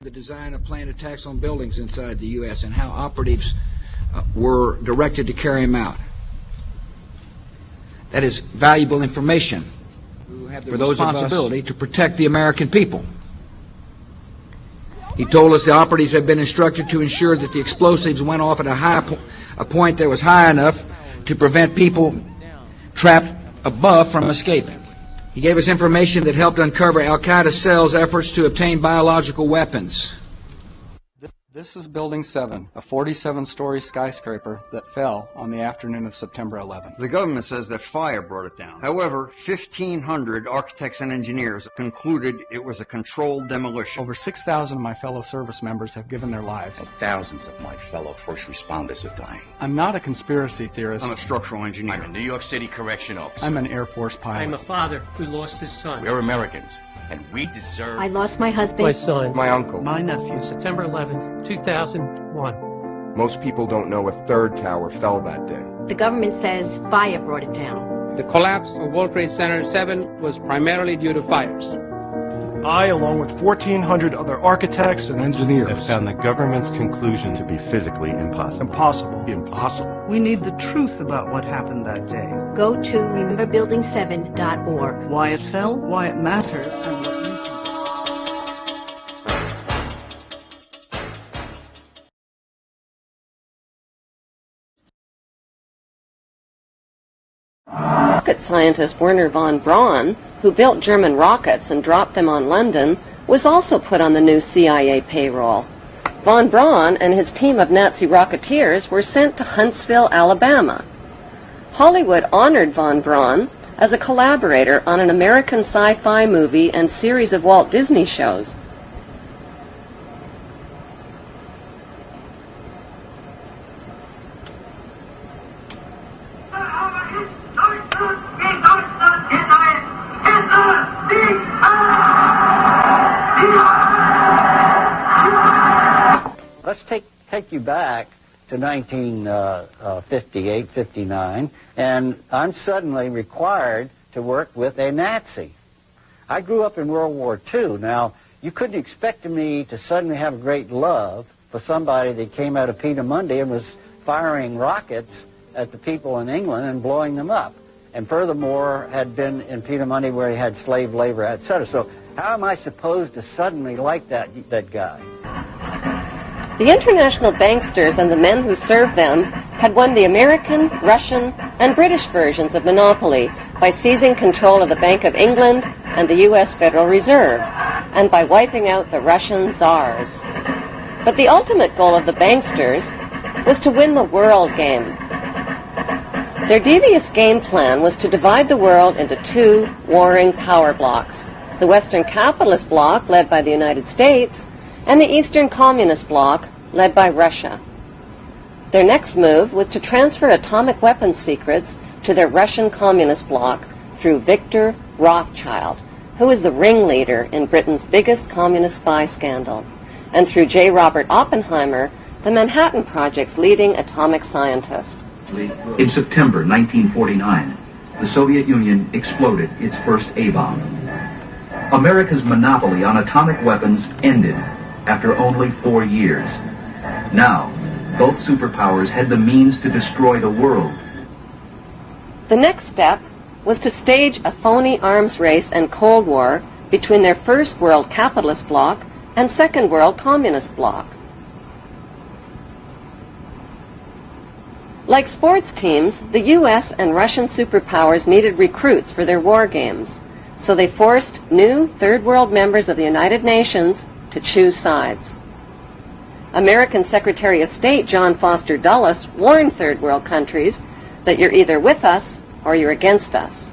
The design of planned attacks on buildings inside the U.S. and how operatives were directed to carry them out. That is valuable information for those responsibility to protect the American people. He told us the operatives had been instructed to ensure that the explosives went off at a point that was high enough to prevent people trapped above from escaping. He gave us information that helped uncover Al-Qaeda cells' efforts to obtain biological weapons. This is Building 7, a 47-story skyscraper that fell on the afternoon of September 11th. The government says that fire brought it down. However, 1,500 architects and engineers concluded it was a controlled demolition. Over 6,000 of my fellow service members have given their lives. And thousands of my fellow first responders are dying. I'm not a conspiracy theorist. I'm a structural engineer. I'm a New York City correction officer. I'm an Air Force pilot. I'm a father who lost his son. We're Americans, and we deserve... I lost my husband. My son. My uncle. My nephew. September 11th, 2001. Most people don't know a third tower fell that day. The government says fire brought it down. The collapse of World Trade Center 7 was primarily due to fires. I, along with 1,400 other architects and engineers, have found the government's conclusion to be physically impossible. Impossible. We need the truth about what happened that day. Go to rememberbuilding7.org. Why it fell, why it matters, and what you can do. Rocket scientist Wernher von Braun, who built German rockets and dropped them on London, was also put on the new CIA payroll. Von Braun and his team of Nazi rocketeers were sent to Huntsville, Alabama. Hollywood honored von Braun as a collaborator on an American sci-fi movie and series of Walt Disney shows. Let's take you back to 1958, 59, and I'm suddenly required to work with a Nazi. I grew up in World War II. Now, you couldn't expect me to suddenly have a great love for somebody that came out of Peenemünde and was firing rockets at the people in England and blowing them up. And furthermore, had been in Peenemünde where he had slave labor, etc. So how am I supposed to suddenly like that guy? The international banksters and the men who served them had won the American, Russian, and British versions of monopoly by seizing control of the Bank of England and the U.S. Federal Reserve, and by wiping out the Russian czars. But the ultimate goal of the banksters was to win the world game. Their devious game plan was to divide the world into two warring power blocks: the Western capitalist bloc, led by the United States, and the Eastern Communist Bloc, led by Russia. Their next move was to transfer atomic weapons secrets to their Russian Communist Bloc through Victor Rothschild, who was the ringleader in Britain's biggest communist spy scandal, and through J. Robert Oppenheimer, the Manhattan Project's leading atomic scientist. In September 1949, the Soviet Union exploded its first A-bomb. America's monopoly on atomic weapons ended after only 4 years. Now, both superpowers had the means to destroy the world. The next step was to stage a phony arms race and Cold War between their First World Capitalist Bloc and Second World Communist Bloc. Like sports teams, the U.S. and Russian superpowers needed recruits for their war games, so they forced new Third World members of the United Nations to choose sides. American Secretary of State John Foster Dulles warned Third World countries that you're either with us or you're against us.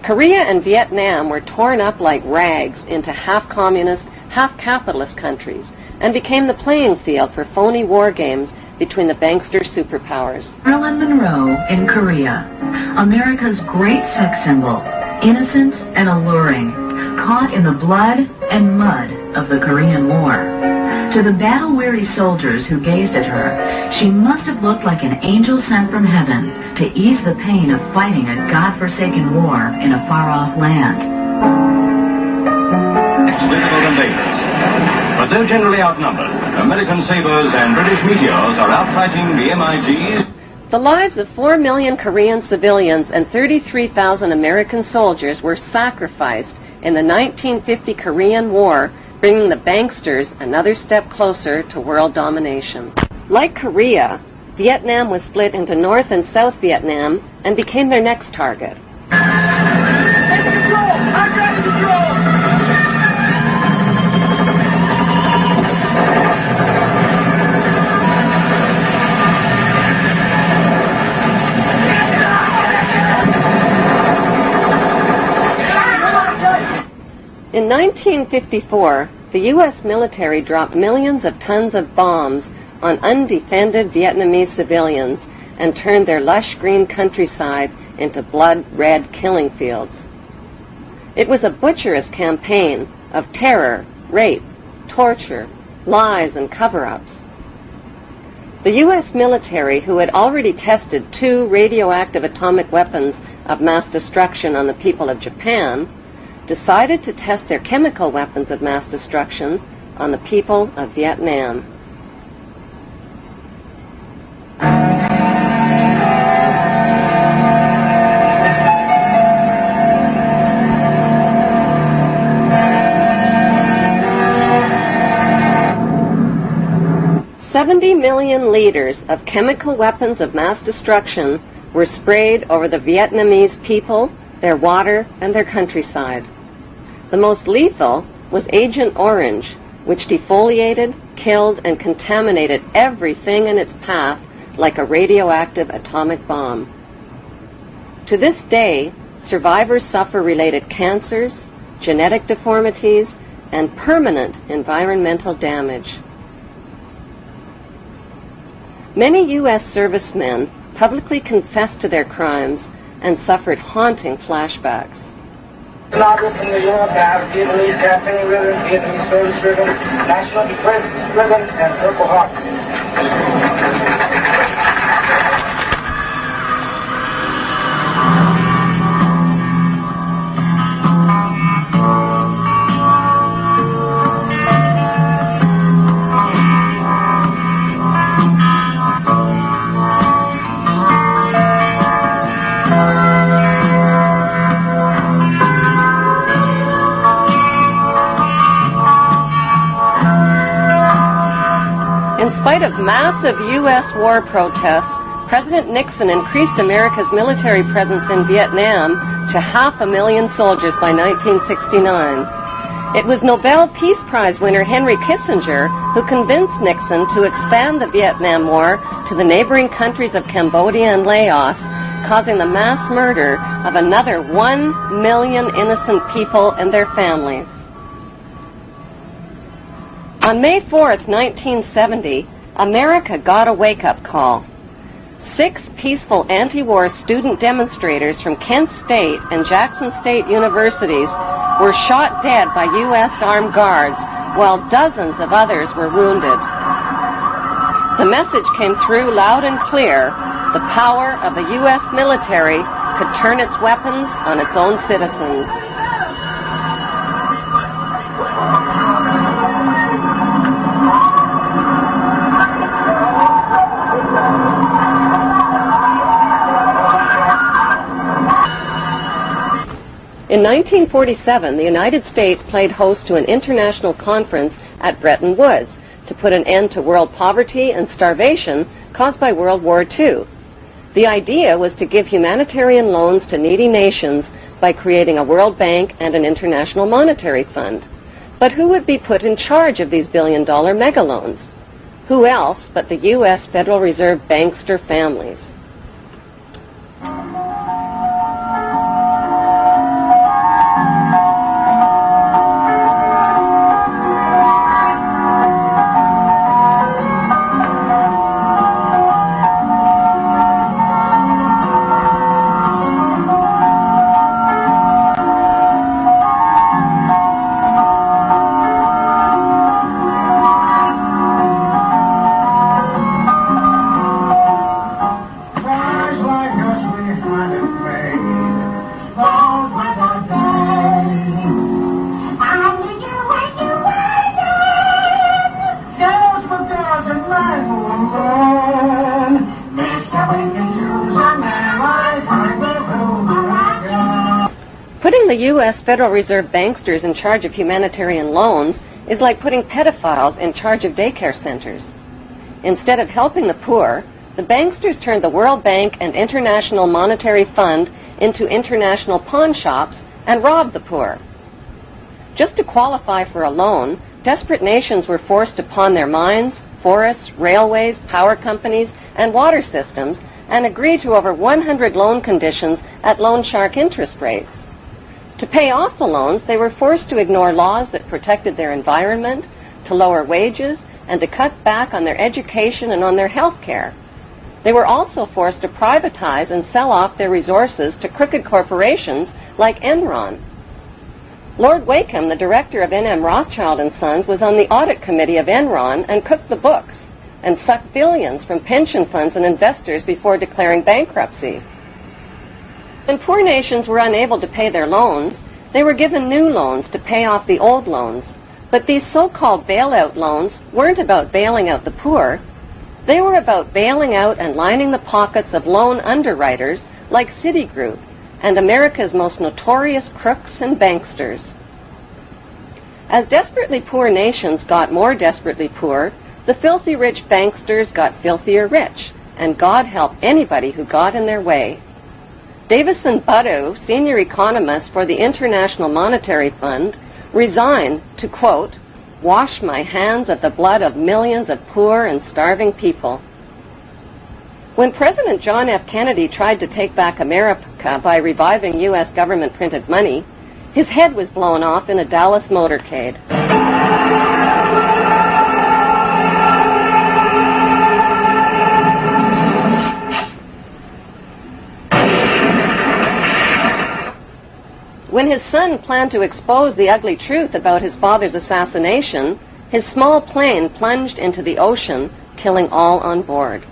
Korea and Vietnam were torn up like rags into half-communist, half-capitalist countries and became the playing field for phony war games between the bankster superpowers. Marilyn Monroe in Korea, America's great sex symbol, innocent and alluring, caught in the blood and mud of the Korean War. To the battle-weary soldiers who gazed at her, she must have looked like an angel sent from heaven to ease the pain of fighting a God-forsaken war in a far-off land. Explicable invaders. But though generally outnumbered, American sabers and British meteors are outfighting the MiGs. The lives of 4 million Korean civilians and 33,000 American soldiers were sacrificed in the 1950 Korean War, bringing the banksters another step closer to world domination. Like Korea, Vietnam was split into North and South Vietnam and became their next target. In 1954, the U.S. military dropped millions of tons of bombs on undefended Vietnamese civilians and turned their lush green countryside into blood-red killing fields. It was a butcherous campaign of terror, rape, torture, lies, and cover-ups. The U.S. military, who had already tested 2 radioactive atomic weapons of mass destruction on the people of Japan, decided to test their chemical weapons of mass destruction on the people of Vietnam. $70 million liters of chemical weapons of mass destruction were sprayed over the Vietnamese people, their water, and their countryside. The most lethal was Agent Orange, which defoliated, killed, and contaminated everything in its path like a radioactive atomic bomb. To this day, survivors suffer related cancers, genetic deformities, and permanent environmental damage. Many U.S. servicemen publicly confessed to their crimes and suffered haunting flashbacks. Novel from New York, I Vietnamese campaign-driven, Vietnamese service-driven, national defense-driven, and Purple Heart. In spite of massive U.S. war protests, President Nixon increased America's military presence in Vietnam to 500,000 soldiers by 1969. It was Nobel Peace Prize winner Henry Kissinger who convinced Nixon to expand the Vietnam War to the neighboring countries of Cambodia and Laos, causing the mass murder of another 1 million innocent people and their families. On May 4th, 1970, America got a wake-up call. 6 peaceful anti-war student demonstrators from Kent State and Jackson State universities were shot dead by U.S. armed guards, while dozens of others were wounded. The message came through loud and clear: the power of the U.S. military could turn its weapons on its own citizens. In 1947, the United States played host to an international conference at Bretton Woods to put an end to world poverty and starvation caused by World War II. The idea was to give humanitarian loans to needy nations by creating a World Bank and an International Monetary Fund. But who would be put in charge of these billion-dollar megaloans? Who else but the U.S. Federal Reserve bankster families? U.S. Federal Reserve banksters in charge of humanitarian loans is like putting pedophiles in charge of daycare centers. Instead of helping the poor, the banksters turned the World Bank and International Monetary Fund into international pawn shops and robbed the poor. Just to qualify for a loan, desperate nations were forced to pawn their mines, forests, railways, power companies, and water systems and agree to over 100 loan conditions at loan shark interest rates. To pay off the loans, they were forced to ignore laws that protected their environment, to lower wages, and to cut back on their education and on their health care. They were also forced to privatize and sell off their resources to crooked corporations like Enron. Lord Wakeham, the director of N.M. Rothschild & Sons, was on the audit committee of Enron and cooked the books and sucked billions from pension funds and investors before declaring bankruptcy. When poor nations were unable to pay their loans, they were given new loans to pay off the old loans. But these so-called bailout loans weren't about bailing out the poor. They were about bailing out and lining the pockets of loan underwriters like Citigroup and America's most notorious crooks and banksters. As desperately poor nations got more desperately poor, the filthy rich banksters got filthier rich, and God help anybody who got in their way. Davison Buddu, senior economist for the International Monetary Fund, resigned to, quote, wash my hands of the blood of millions of poor and starving people. When President John F. Kennedy tried to take back America by reviving U.S. government printed money, his head was blown off in a Dallas motorcade. When his son planned to expose the ugly truth about his father's assassination, his small plane plunged into the ocean, killing all on board.